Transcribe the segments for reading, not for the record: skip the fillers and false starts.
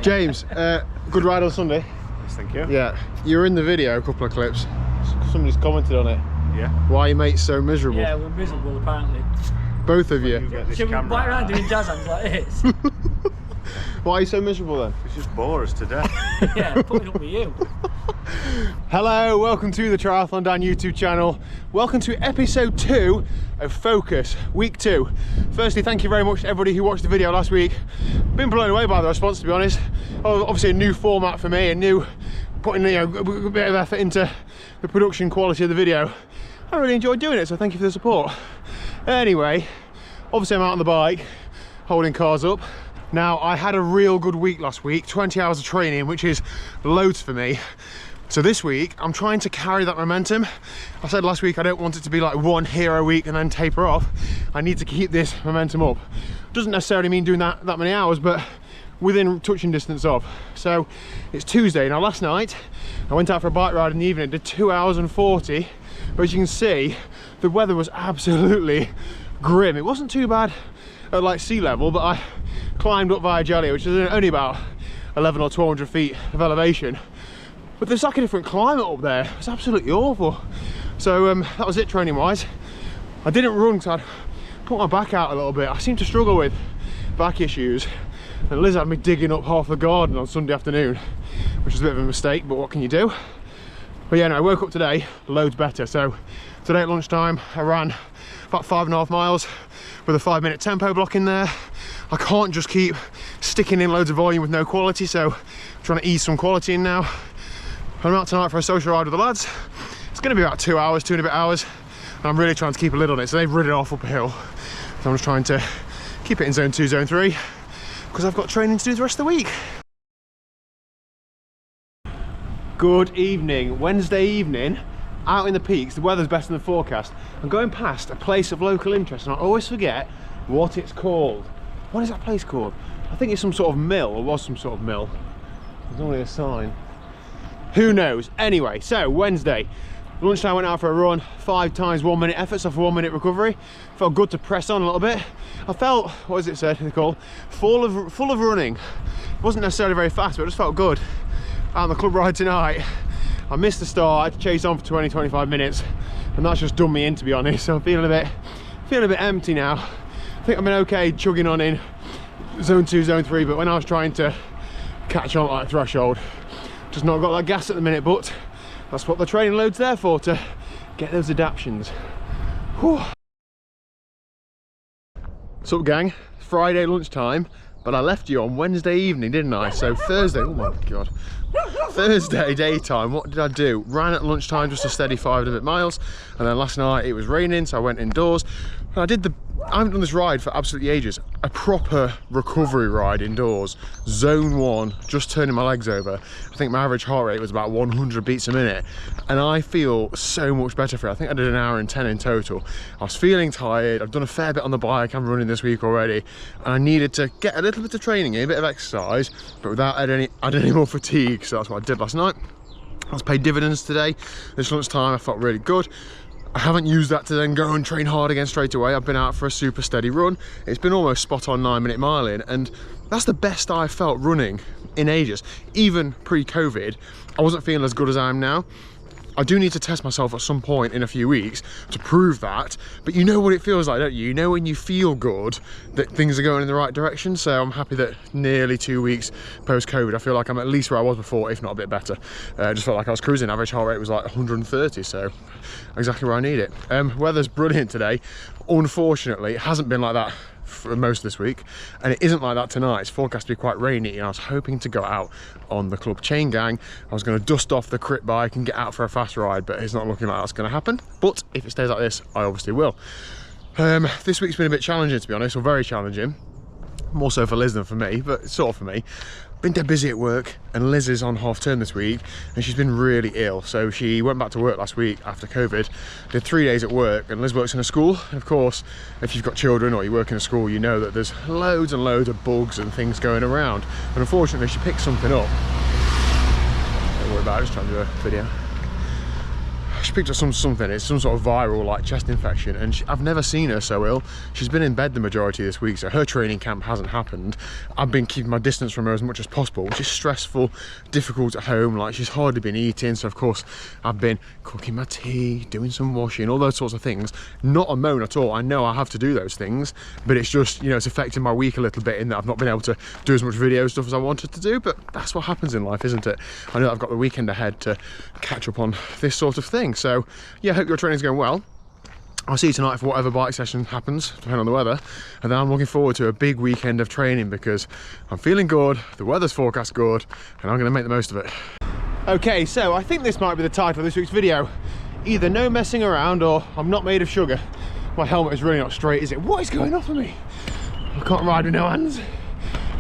James, good ride on Sunday. Yes, thank you. Yeah, you were in the video, a couple of clips. Somebody's commented on it. Yeah. Why are your mates so miserable? Yeah, we're miserable apparently. Both of you. Should we bite around doing jazz hands like this? Why are you so miserable then? It's just bore us to death. Yeah, putting up with you. Hello, welcome to the TriathlonDan YouTube channel. Welcome to episode 2 of Focus, week 2. Firstly, thank you very much to everybody who watched the video last week. Been blown away by the response, to be honest. Obviously a new format for me, putting a bit of effort into the production quality of the video. I really enjoyed doing it, so thank you for the support. Anyway, obviously I'm out on the bike, holding cars up. Now, I had a real good week last week, 20 hours of training, which is loads for me. So this week, I'm trying to carry that momentum. I said last week, I don't want it to be like one hero week and then taper off. I need to keep this momentum up. Doesn't necessarily mean doing that many hours, but within touching distance of. So it's Tuesday. Now, last night, I went out for a bike ride in the evening, did 2 hours and 40. But as you can see, the weather was absolutely grim. It wasn't too bad at like sea level, but I climbed up via Jelly, which is only about 11 or 1200 feet of elevation. But there's like a different climate up there. It's absolutely awful. So that was it training wise. I didn't run because I'd put my back out a little bit. I seem to struggle with back issues. And Liz had me digging up half the garden on Sunday afternoon, which was a bit of a mistake, but what can you do? But yeah, no, I woke up today loads better. So today at lunchtime, I ran about 5.5 miles with a 5-minute tempo block in there. I can't just keep sticking in loads of volume with no quality, so I'm trying to ease some quality in now. I'm out tonight for a social ride with the lads. It's going to be about 2 hours, 2 and a bit hours. And I'm really trying to keep a lid on it. So they've ridden off up a hill. So I'm just trying to keep it in zone 2, zone 3, because I've got training to do the rest of the week. Good evening, Wednesday evening, out in the peaks. The weather's better than the forecast. I'm going past a place of local interest and I always forget what it's called. What is that place called? I think it's some sort of mill, or was some sort of mill. There's only a sign. Who knows? Anyway, so Wednesday, lunchtime, went out for a run, 5 times 1 minute efforts off a 1 minute recovery. Felt good to press on a little bit. I felt, what is it said, they call, full of running. It wasn't necessarily very fast, but it just felt good. Out on the club ride tonight, I missed the start. I had to chase on for 20-25 minutes, and that's just done me in, to be honest. So I'm feeling a bit empty now. I think I've been okay chugging on in zone 2, zone 3, but when I was trying to catch on like threshold, just not got that gas at the minute. But that's what the training load's there for, to get those adaptions. Whew. What's up, gang? It's Friday lunchtime, but I left you on Wednesday evening, didn't I? So Thursday, oh my god, Thursday daytime, what did I do? Ran at lunchtime, just a steady 5 and a bit miles, and then last night it was raining, so I went indoors. And I haven't done this ride for absolutely ages. A proper recovery ride indoors, zone 1, just turning my legs over. I think my average heart rate was about 100 beats a minute, and I feel so much better for it. I think I did 1 hour and 10 in total. I was feeling tired. I've done a fair bit on the bike. I'm running this week already, and I needed to get a little bit of training in, a bit of exercise, but without adding any more fatigue. So that's what I did last night. I was paid dividends today. This lunchtime I felt really good. I haven't used that to then go and train hard again straight away. I've been out for a super steady run. It's been almost spot on 9 minute mile in, and that's the best I've felt running in ages. Even pre-COVID, I wasn't feeling as good as I am now. I do need to test myself at some point in a few weeks to prove that, but you know what it feels like, don't you? You know when you feel good that things are going in the right direction. So I'm happy that nearly 2 weeks post-COVID, I feel like I'm at least where I was before, if not a bit better. Just felt like I was cruising. Average heart rate was like 130, so exactly where I need it. Weather's brilliant today. Unfortunately, it hasn't been like that for most of this week, and it isn't like that tonight. It's forecast to be quite rainy, and I was hoping to go out on the club chain gang. I was going to dust off the crit bike and get out for a fast ride, but it's not looking like that's going to happen. But if it stays like this, I obviously will. This week's been a bit challenging, to be honest, or very challenging. More so for Liz than for me, but sort of for me. Been dead busy at work, and Liz is on half term this week, and she's been really ill. So she went back to work last week after COVID, did 3 days at work, and Liz works in a school. Of course, if you've got children or you work in a school, you know that there's loads and loads of bugs and things going around. And unfortunately, she picked something up. Don't worry about it, just trying to do a video. She she picked up something, it's some sort of viral like chest infection, and I've never seen her so ill. She's been in bed the majority of this week, so her training camp hasn't happened. I've been keeping my distance from her as much as possible, which is stressful, difficult at home. Like, she's hardly been eating, so of course I've been cooking my tea, doing some washing, all those sorts of things. Not a moan at all. I know I have to do those things, but it's just, you know, it's affecting my week a little bit in that I've not been able to do as much video stuff as I wanted to do, but that's what happens in life, isn't it? I know that I've got the weekend ahead to catch up on this sort of thing. So yeah, I hope your training's going well. I'll see you tonight for whatever bike session happens, depending on the weather. And then I'm looking forward to a big weekend of training because I'm feeling good, the weather's forecast good, and I'm going to make the most of it. Okay, so I think this might be the title of this week's video. Either no messing around or I'm not made of sugar. My helmet is really not straight, is it? What is going on for me? I can't ride with no hands.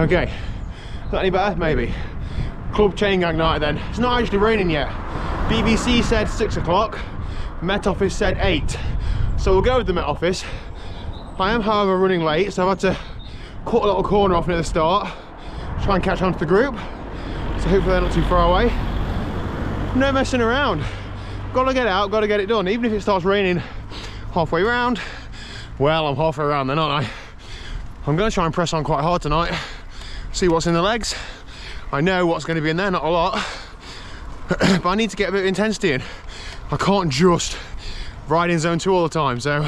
Okay, is that any better? Maybe. Club chain gang night then. It's not actually raining yet. BBC said 6 o'clock, Met Office said 8. So we'll go with the Met Office. I am, however, running late, so I've had to cut a little corner off near the start, try and catch on to the group. So hopefully they're not too far away. No messing around. Gotta get out, gotta get it done. Even if it starts raining halfway round, well, I'm halfway around then, aren't I? I'm gonna try and press on quite hard tonight, see what's in the legs. I know what's going to be in there, not a lot, but I need to get a bit of intensity in. I can't just ride in zone 2 all the time, so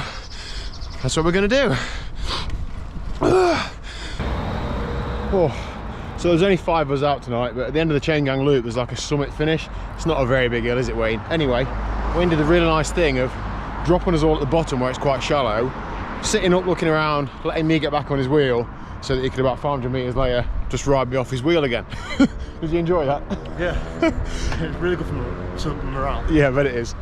that's what we're going to do. Oh. So there's only 5 of us out tonight, but at the end of the chain gang loop there's like a summit finish. It's not a very big hill, is it, Wayne? Anyway, Wayne did a really nice thing of dropping us all at the bottom where it's quite shallow, sitting up looking around, letting me get back on his wheel so that he could about 500 metres later just ride me off his wheel again. Did you enjoy that? Yeah, it's really good for morale. Yeah, but it is.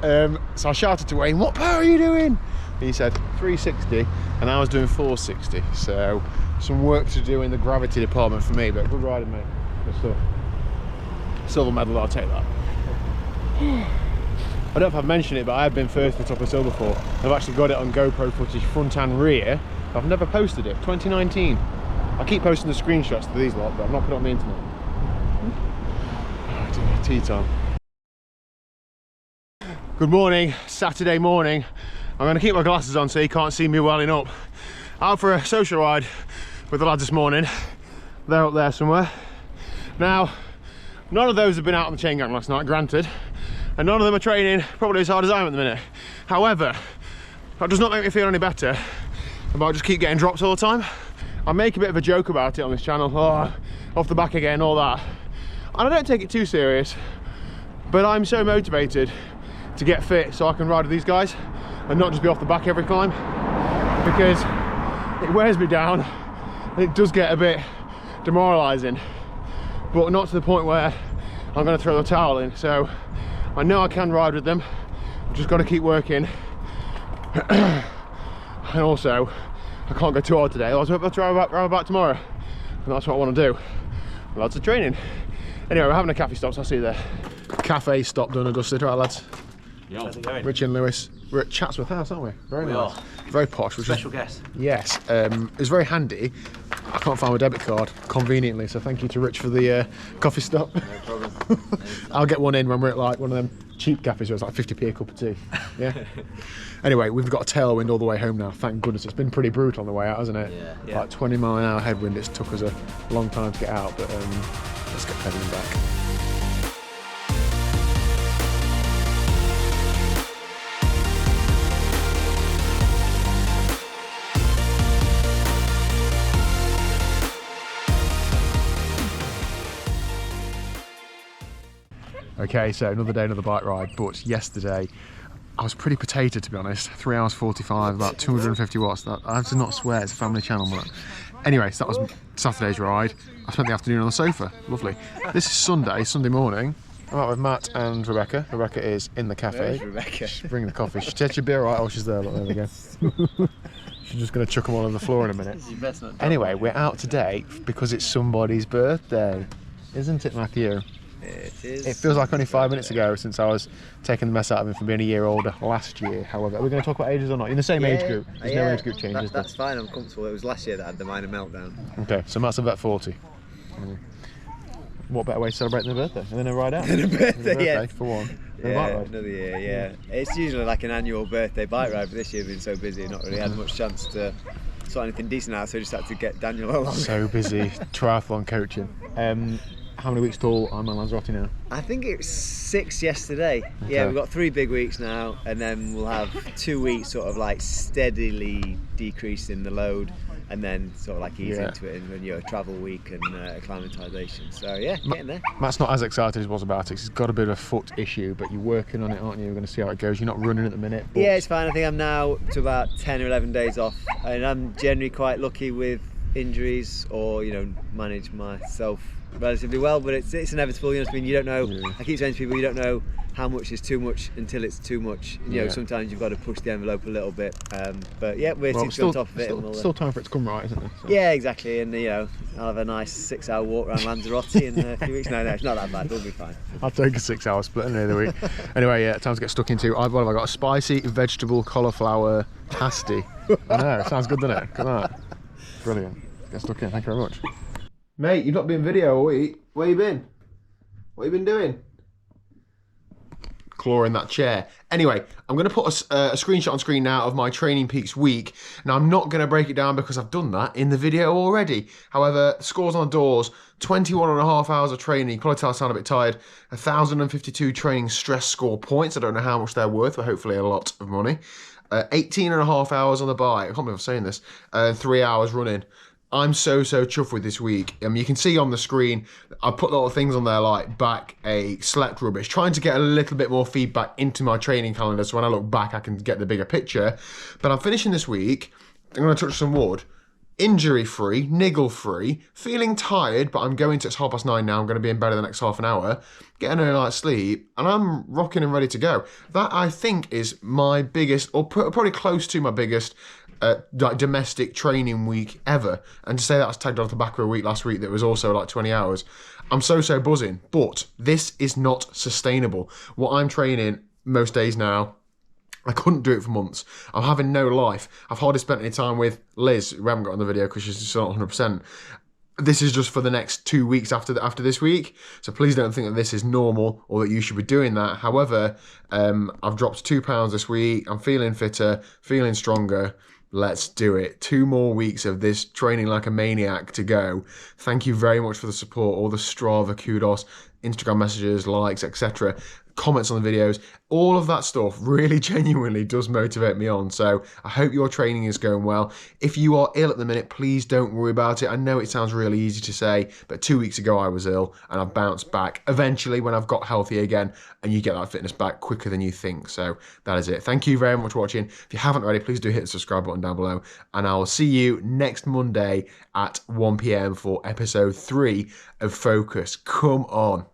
So I shouted to Wayne, what power are you doing? He said 360 and I was doing 460. So some work to do in the gravity department for me, but good riding, mate. Good stuff. Silver medal, I'll take that. I don't know if I've mentioned it, but I have been first at the top of this hill before. I've actually got it on GoPro footage, front and rear. I've never posted it. 2019. I keep posting the screenshots to these lot, but I've not put it on the internet. Oh, tea time. Good morning, Saturday morning. I'm going to keep my glasses on so you can't see me welling up. Out for a social ride with the lads this morning. They're up there somewhere. Now, none of those have been out on the chain gang last night, granted, and none of them are training probably as hard as I am at the minute. However, that does not make me feel any better about just keep getting dropped all the time. I make a bit of a joke about it on this channel, oh, off the back again, all that. And I don't take it too serious, but I'm so motivated to get fit so I can ride with these guys and not just be off the back every climb, because it wears me down and it does get a bit demoralising, but not to the point where I'm going to throw the towel in. So I know I can ride with them, I've just got to keep working. And also, I can't go too hard today, otherwise I'll have to ride back tomorrow. And that's what I want to do. Lots of training. Anyway, we're having a cafe stop, so I'll see you there. Cafe stop done and dusted, right lads? Yo. How's it going? Rich and Lewis. We're at Chatsworth House, aren't we? Very nice. Very posh. Which Special guest. Yes. It's very handy. I can't find my debit card conveniently, so thank you to Rich for the coffee stop. No problem. I'll get one in when we're at like one of them cheap cafes where it's like 50p a cup of tea. Yeah. Anyway, we've got a tailwind all the way home now, thank goodness. It's been pretty brutal on the way out, hasn't it? Yeah. Like 20-mile-an-hour headwind. It's took us a long time to get out, but let's get pedaling back. Okay, so another day, another bike ride, but yesterday I was pretty potato, to be honest. 3 hours 45, about 250 watts. That, I have to not swear, it's a family channel, but anyway, so that was Saturday's ride. I spent the afternoon on the sofa, lovely. This is Sunday morning. I'm out with Matt and Rebecca. Rebecca is in the cafe. There's Rebecca. She's bringing the coffee. She'll be alright. Oh, she's there, look, there we go. She's just going to chuck them all over the floor in a minute. Anyway, we're out today because it's somebody's birthday. Isn't it, Matthew? It is. It feels like only 5 minutes ago since I was taking the mess out of him for being a year older last year. However, are we going to talk about ages or not? You're in the same age group. There's no age group change, is there? That's fine, I'm comfortable. It was last year that I had the minor meltdown. Okay, so Matt's about 40. What better way to celebrate than a birthday? And then a ride out. And a birthday, yeah. For one. bike ride? Another year, yeah. It's usually like an annual birthday bike ride, but this year I've been so busy, not really had much chance to sort anything decent out, so I just had to get Daniel along. So busy, triathlon coaching. How many weeks tall I'm on Lanzarote now? I think it was 6 yesterday. Okay. Yeah, we've got 3 big weeks now, and then we'll have 2 weeks sort of like steadily decreasing the load, and then sort of like ease into it when you're a travel week and acclimatisation. So yeah, getting there. Matt's not as excited as he was about it. He's got a bit of a foot issue, but you're working on it, aren't you? We're going to see how it goes. You're not running at the minute. But... Yeah, it's fine. I think I'm now to about 10 or 11 days off, and I'm generally quite lucky with injuries, or manage myself relatively well, but it's inevitable. You know what I mean? You don't know. Yeah. I keep saying to people, you don't know how much is too much until it's too much. Sometimes you've got to push the envelope a little bit. But yeah, we're still on top of it. Still time for it to come right, isn't it? So. Yeah, exactly. And I'll have a nice 6-hour walk around Lanzarote in a few weeks. No, it's not that bad. We'll be fine. I'll take a 6-hour split in the week. Anyway, yeah, time to get stuck into. What have I got? A spicy vegetable cauliflower pasty. I know. Sounds good, doesn't it? Look at that. Brilliant. Get stuck in. Thank you very much. Mate, you've not been video all week. Where you been? What you been doing? Clawing that chair. Anyway, I'm going to put a screenshot on screen now of my Training Peaks week. Now, I'm not going to break it down because I've done that in the video already. However, scores on the doors, 21.5 hours of training. You can probably tell I sound a bit tired. 1,052 training stress score points. I don't know how much they're worth, but hopefully a lot of money. 18.5 hours on the bike. I can't believe I'm saying this. 3 hours running. I'm so chuffed with this week. You can see on the screen, I put a lot of things on there like backache, slept rubbish, trying to get a little bit more feedback into my training calendar so when I look back I can get the bigger picture. But I'm finishing this week, I'm going to touch some wood, injury-free, niggle-free, feeling tired, but I'm going to, it's 9:30 now, I'm going to be in bed in the next half an hour, getting an early night's sleep, and I'm rocking and ready to go. That, I think, is my biggest, or probably close to my biggest, like domestic training week ever. And to say that I was tagged off the back of a week last week that was also like 20 hours, I'm so buzzing. But this is not sustainable. What I'm training most days now, I couldn't do it for months. I'm having no life. I've hardly spent any time with Liz, we haven't got on the video because she's still not 100%. This is just for the next 2 weeks after this week. So please don't think that this is normal or that you should be doing that. However, I've dropped 2 pounds this week. I'm feeling fitter, feeling stronger. Let's do it. 2 more weeks of this training like a maniac to go. Thank you very much for the support, all the Strava kudos, Instagram messages, likes, etc. Comments on the videos, all of that stuff really genuinely does motivate me on. So I hope your training is going well. If you are ill at the minute, please don't worry about it. I know it sounds really easy to say, but 2 weeks ago I was ill and I've bounced back eventually when I've got healthy again, and you get that fitness back quicker than you think. So that is it. Thank you very much for watching. If you haven't already, please do hit the subscribe button down below, and I will see you next Monday at 1 PM for episode 3 of Focus. Come on.